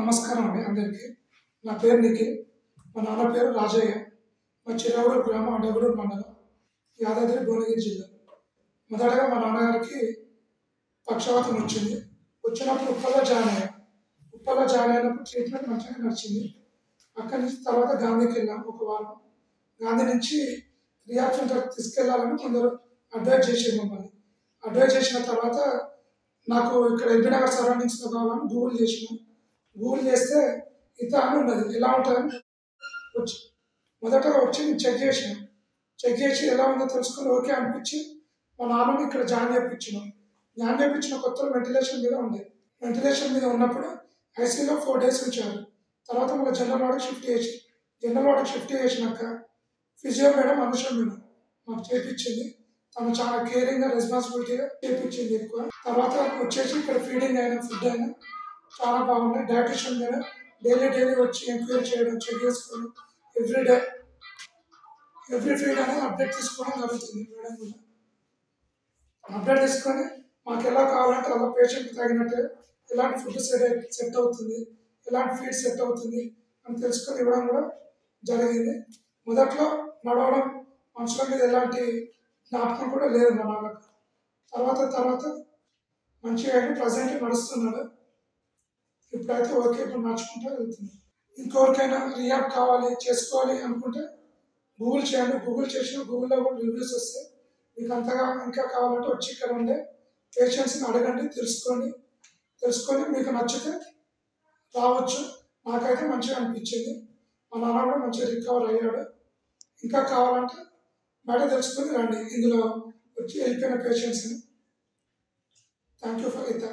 నమస్కారం అండి అందరికీ. నా పేరు నిఖిల్. మా నాన్న పేరు రాజయ్య. మా చిరవూరు గ్రామం అడగూడూరు మండలం, యాదాద్రి భువనగిరి జిల్లా. మొదటగా మా నాన్నగారికి పక్షవాతం వచ్చింది. వచ్చినప్పుడు ఉప్పల్లో జాయిన్ అయ్యాం. ఉప్పల్లో జాయిన్ అయినప్పుడు ట్రీట్మెంట్ మంచిగా నడిచింది. అక్కడి నుంచి తర్వాత గాంధీకి వెళ్ళాం ఒక వారం. గాంధీ నుంచి రియాబ్ సెంటర్కి తీసుకెళ్లాలని కొందరు అడ్వైజ్ చేసారు మమ్మల్ని. అడ్వైజ్ చేసిన తర్వాత నాకు ఇక్కడ ఎల్బీ నగర్ సరౌండింగ్స్లో కావాలని గూగుల్ చేస్తే ఇంత అని ఉన్నది. ఎలా ఉంటుందని వచ్చి మొదటగా వచ్చి నేను చెక్ చేసి ఎలా ఉందో తెలుసుకొని ఓకే అనిపించి మా నాన్నని ఇక్కడ జాయిన్ చేయించిన కొత్తలో వెంటిలేషన్ మీద ఉండే. వెంటిలేషన్ మీద ఉన్నప్పుడు ఐసీయూలో 4 days ఉంచారు. తర్వాత మన జనరల్ వార్డుకి షిఫ్ట్ చేసినాక ఫిజియో మేడం అనుష మేడం మాకు చేయించింది. తను చాలా కేరింగ్గా రెస్పాన్సిబిలిటీగా చేయించింది ఎక్కువ. తర్వాత వచ్చేసి ఇక్కడ ఫీడింగ్ అయినా ఫుడ్ అయినా చాలా బాగున్నాయి. డైటిషియన్ మేడం డైలీ వచ్చి ఎంక్వైరీ చేయడం, చెక్ చేసుకొని ఎవ్రీ ఫీడ్ అనేది అప్డేట్ తీసుకోవడం జరుగుతుంది. మేడం కూడా అప్డేట్ తీసుకొని మాకు ఎలా కావాలంటే అలా పేషెంట్కి తగినట్టు ఎలాంటి ఫుడ్ సెట్ అవుతుంది, ఎలాంటి ఫీడ్ సెట్ అవుతుంది అని తెలుసుకొని ఇవ్వడం కూడా జరిగింది. మొదట్లో నడవడం, మనుషుల మీద ఎలాంటి జ్ఞాపకం కూడా లేదు మా నాన్నకు. తర్వాత మంచిగా అయితే ప్రజెంట్ నడుస్తున్నాడు. ఇప్పుడైతే ఓకే, ఇప్పుడు నడుచుకుంటూ వెళ్తుంది. ఇంకెవరికైనా రియాబ్ చేసుకోవాలి అనుకుంటే గూగుల్ చేయండి. గూగుల్లో కూడా రివ్యూస్ వస్తాయి. మీకు అంతగా ఇంకా కావాలంటే వచ్చి ఇక్కడ ఉండే పేషెంట్స్ని అడగండి, తెలుసుకొని మీకు నచ్చితే రావచ్చు. నాకైతే మంచిగా అనిపించింది. మా నాన్న కూడా మంచిగా రికవర్ అయ్యాడు. ఇంకా కావాలంటే బయట తెలుసుకొని రండి ఇందులో వచ్చి వెళ్ళిపోయిన పేషెంట్స్ని. Thank you for it.